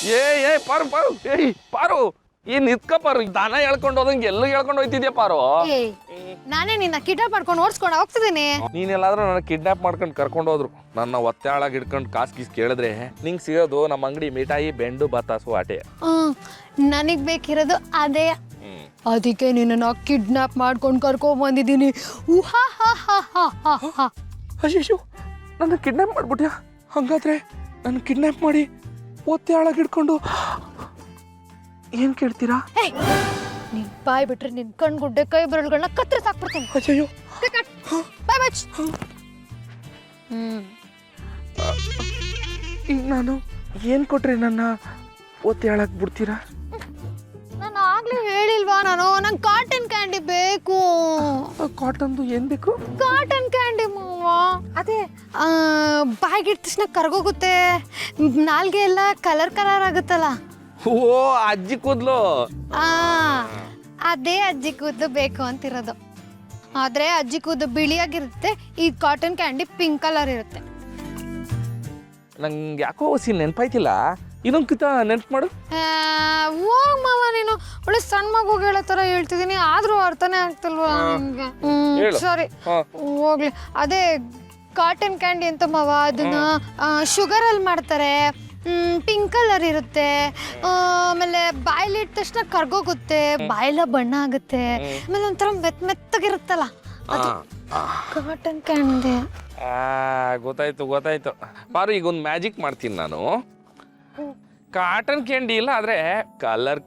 ಏ ಪಾರು ಪಾರು ಏಯ್ ಪಾರು ಏನ್ ನಿತ್ಕ ಪಾರು ದಾನ ಹೇಳ್ಕೊಂಡು ಹೋದಂಗೆ ಎಲ್ಲ ಹೇಳ್ಕೊಂಡು ಹೋಯ್ತಿದ್ಯಾ ಪಾರು. ನಾನೇ ನಿನ್ನ ಕಿಡ್ನಾಪ್ ಮಾಡ್ಕೊಂಡು ಓಡಿಸ್ಕೊಂಡು ಹೋಗ್ತಿದ್ದೀನಿ. ನೀನೆಲ್ಲಾದ್ರೂ ನನ್ನ ಕಿಡ್ನಾಪ್ ಮಾಡ್ಕೊಂಡು ಕರ್ಕೊಂಡು ಹೋದ್ರು ನನ್ನ ಒತ್ತಾಳಾಗಿ ಹಿಡ್ಕೊಂಡು ಕಾಸು ಗೀಸ್ ಕೇಳಿದ್ರೆ ನಿಂಗೆ ಸಿಗೋದು ನಮ್ಮ ಅಂಗಡಿ ಮಿಠಾಯಿ ಬೆಂಡು ಬತ್ತಾಸು ಆಟೆ. ನನಗ್ ಬೇಕಿರೋದು ಅದೇ. ಅದಕ್ಕೆ ನಿನ್ನ ಕಿಡ್ನಾಪ್ ಮಾಡ್ಕೊಂಡು ಕರ್ಕೊಂಡ್ ಬಂದಿದ್ದೀನಿ. ಅಯ್ಯೋ ನನ್ನ ಕಿಡ್ನಾಪ್ ಮಾಡ್ಬಿಟ್ಯಾ? ಹಂಗಾದ್ರೆ ನನ್ನ ಕಿಡ್ನಾಪ್ ಮಾಡಿ ಒತ್ತಾಳಾಗಿ ಹಿಡ್ಕೊಂಡು ಏನ್ ಕೇಳ್ತೀರಾ? ನೀನ್ ಬಾಯ್ ಬಿಟ್ರೆ ನಿನ್ ಕಣ್ಗುಡ್ಡೆ ಕೈ ಬೆರಳುಗಳನ್ನ ಕತ್ತರಿಸಿ ಹಾಕ್ಬಿಡ್ತೀನಿ. ಅಯ್ಯೋ ಬಾಯ್ ಬಚ್. ಈಗ ನಾನು ಏನ್ ಕೊಟ್ರೆ ನನ್ನ ಒತ್ತಾಳಾಗಿ ಬಿಡ್ತೀರಾ? ನಾನು ಆಗ್ಲೇ ಹೇಳಿಲ್ವಾ ನಂಗೆ ಕಾಟನ್ ಕ್ಯಾಂಡಿ ಬೇಕು. ಕಾಟನ್ದು ಏನ್ ಬೇಕು? ಕಾಟನ್ ಕ್ಯಾಂಡಿ ಮಾವ. ಅದೇ ಬಾಯಿಗಿಟ್ಟ ತಕ್ಷಣ ಕರ್ಗೋಗುತ್ತೆ, ನಾಲ್ಗೆ ಎಲ್ಲ ಕಲರ್ ಕಲರ್ ಆಗುತ್ತಲ್ಲ. ಓ ಅಜ್ಜಿ ಕೂದ್ಲು. ಅದೇ ಅಜ್ಜಿ ಕೂದಲು ಬೇಕು ಅಂತಿರೋದು. ಆದ್ರೆ ಅಜ್ಜಿ ಕೂದಲು ಬಿಳಿಯಾಗಿರುತ್ತೆ, ಈ ಕಾಟನ್ ಕ್ಯಾಂಡಿ ಪಿಂಕ್ ಕಲರ್ ಇರುತ್ತೆ. ನಂಗೆ ಯಾಕೋ ಹೊಸಿ ನೆನಪಾಯ್ತಿಲ್ಲ, ಇನ್ನೊಂದು ಕಿತ ನೆನ್ಪು ಮಾಡು. ಹೋಗ್ ಮಾವ, ನೀನು ಒಳ್ಳೆ ಸಣ್ಣ ಮಗು ಹೇಳೋ ಥರ ಹೇಳ್ತಿದ್ದೀನಿ, ಆದ್ರೂ ಅರ್ಥನೇ ಆಗ್ತಿಲ್ವಾ ನಿಮ್ಗೆ? ಸರಿ ಹೋಗ್ಲಿ. ಅದೇ ಕಾಟನ್ ಕ್ಯಾಂಡಿ ಅಂತ ಮಾವ, ಅದನ್ನ ಶುಗರಲ್ಲಿ ಮಾಡ್ತಾರೆ, ಪಿಂಕ್ ಕಲರ್ ಇರುತ್ತೆ, ಆಮೇಲೆ ಬಾಯಲ್ಲಿ ಇಟ್ಟ ತಕ್ಷಣ ಕರ್ಗೋಗುತ್ತೆ, ಬಾಯೆಲ್ಲ ಬಣ್ಣ ಆಗುತ್ತೆ, ಆಮೇಲೆ ಒಂಥರ ಮೆತ್ತಗಿರುತ್ತಲ್ಲ ಅದು ಕಾಟನ್ ಕ್ಯಾಂಡಿ. ಗೊತ್ತಾಯ್ತು ಪಾರು. ಈಗ ಒಂದು ಮ್ಯಾಜಿಕ್ ಮಾಡ್ತೀನಿ ನಾನು. ಕಾಟನ್ ಕ್ಯಾಂಡಿ ಇಲ್ಲ, ಆದ್ರೆ ಕಲರ್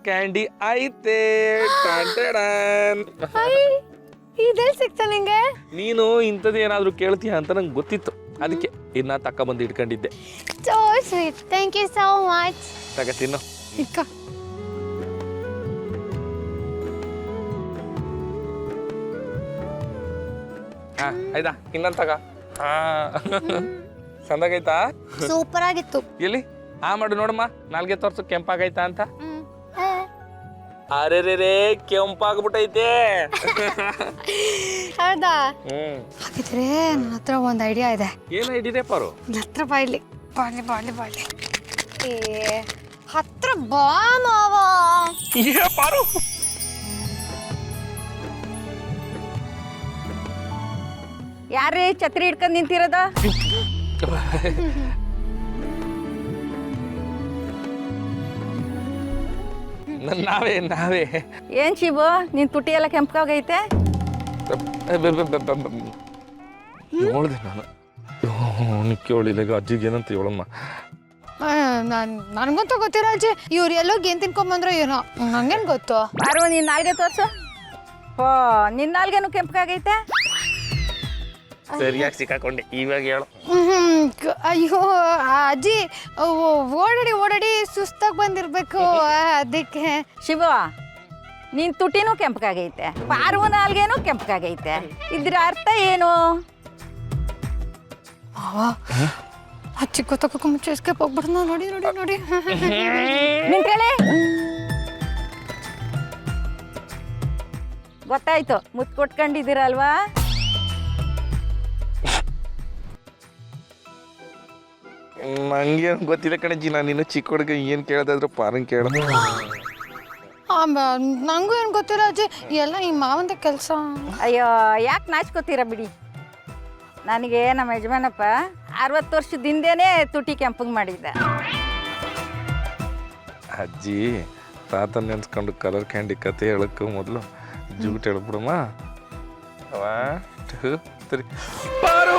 ಕ್ಯಾಂಡಿ ಐತೆ. ಇದೆಲ್ಲಿ ಸಿಗ್ತಾ ನಿಂಗೆ? ನೀನು ಇಂಥದ್ದು ಏನಾದ್ರು ಕೇಳ್ತೀಯ ಅಂತ ನಂಗೆ ಗೊತ್ತಿತ್ತು, ಅದಕ್ಕೆ ಇನ್ನ ತಕ್ಕ ಬಂದು ಇಟ್ಕೊಂಡಿದ್ದೆ. So sweet. Thank you so much. ತಗ ತಿನ್ನು. ಇಕ್ಕ. ಆಯ್ತಾ? ಇನ್ನೊಂದು ತಗ. ಸಂದಾಗೈತಾ? ಸೂಪರ್ ಆಗಿತ್ತು. ಎಲ್ಲಿ ಮಾಡು ನೋಡಮ್ಮ, ನಾಲ್ಗೆ ತೋರ್ಸು ಕೆಂಪಾಗೈತಾ ಅಂತ. ಅರೆ ಕೆಂಪಾಗ್ಬಿಟ್ಟೈತೆ. ಹೌದಾ? ಹಾಗಿದ್ರೆ ನನ್ನ ಹತ್ರ ಒಂದು ಐಡಿಯಾ ಇದೆ. ಏನು ಐಡಿಯಾ ಪಾರು? ನನ್ನ ಹತ್ರ ಬಾಯ್ಲಿ ಹತ್ರ ಬಾ ಮಾವ. ಪಾರು ಯಾರೇ ಛತ್ರಿ ಹಿಡ್ಕೊಂಡು ನಿಂತಿರೋದ? ನಾವೇ. ಏನ್ ಶಿವು, ನಿನ್ ತುಟಿ ಎಲ್ಲ ಕೆಂಪಾಗೈತೆ? ಹೇಳ್ದೆ ನಾನು. ಕೇಳಿಲ್ಲ ಅಜ್ಜಿಗೆ ಏನಂತ ಹೇಳಮ್ಮ. ನನ್ಗಂತೂ ಗೊತ್ತಿರೋ ಅಜ್ಜಿ, ಇವ್ರು ಎಲ್ಲೋ ಏನ್ ತಿನ್ಕೊಂಬಂದ್ರೋ ಏನೋ, ನಂಗೇನ್ ಗೊತ್ತು. ಬಾರು ನಿನ್ ನಾಲ್ಗೆ ತೋರ್ಸು. ಓ, ನಿನ್ ನಾಲ್ಗೆನು ಕೆಂಪಾಗೈತೆ? ಸರಿಯಾಗಿ ಸಿಕ್ಕಾಕೊಂಡೆ, ಇವಾಗ ಹೇಳು. ಅಯ್ಯೋ ಅಜ್ಜಿ, ಓಡಾಡಿ ಸುಸ್ತಾಗಿ ಬಂದಿರ್ಬೇಕು, ಅದಕ್ಕೆ. ಶಿವ, ನಿನ್ ತುಟಿನೂ ಕೆಂಪಗಾಗೈತೆ, ಪಾರ್ವ ನಾಲ್ಗೇನು ಕೆಂಪಗಾಗೈತೆ, ಇದ್ರ ಅರ್ಥ ಏನು? ಅಜ್ಜಿ ಗೊತ್ತಾಗಕ್ಕೂ ಮುಂಚೆ ಎಸ್ಕೇಪ್ ಹೋಗ್ಬಿಡ್ತು. ನೋಡಿ ನಿಂತ್ಕೊಳ್ಳಿ. ಗೊತ್ತಾಯ್ತು, ಮುತ್ತು ಕೊಟ್ಕೊಂಡಿದ್ದೀರಲ್ವಾ? ನಂಗೇನು ಗೊತ್ತಿಲ್ಲ ಕಣಜ್ಜಿ, ನಾನು ಇನ್ನು ಚಿಕ್ಕ ಹುಡುಗ, ಏನು ಕೇಳೋದಾದ್ರು ಪಾರಂಗ್ ಕೇಳ. ನಂಗೂ ಏನು ಗೊತ್ತಿಲ್ಲ ಅಜ್ಜಿ, ಎಲ್ಲ ಈ ಮಾವಂದ ಕೆಲಸ. ಅಯ್ಯೋ, ಯಾಕೆ ನಾಚ್ಕೋತೀರ ಬಿಡಿ. ನನಗೆ ನಮ್ಮ ಯಜಮಾನಪ್ಪ 60 ವರ್ಷದಿಂದೇನೆ ತುಟಿ ಕೆಂಪಗೆ ಮಾಡಿದ್ದ. ಅಜ್ಜಿ ತಾತ ನೆನ್ಸ್ಕೊಂಡು ಕಲರ್ ಕ್ಯಾಂಡಿ ಕತೆ ಹೇಳಕ್ಕೂ ಮೊದಲು ಜೂಟ್ ಹೇಳ್ಬಿಡಮ್ಮ. 1 2 3 ಪಾರು.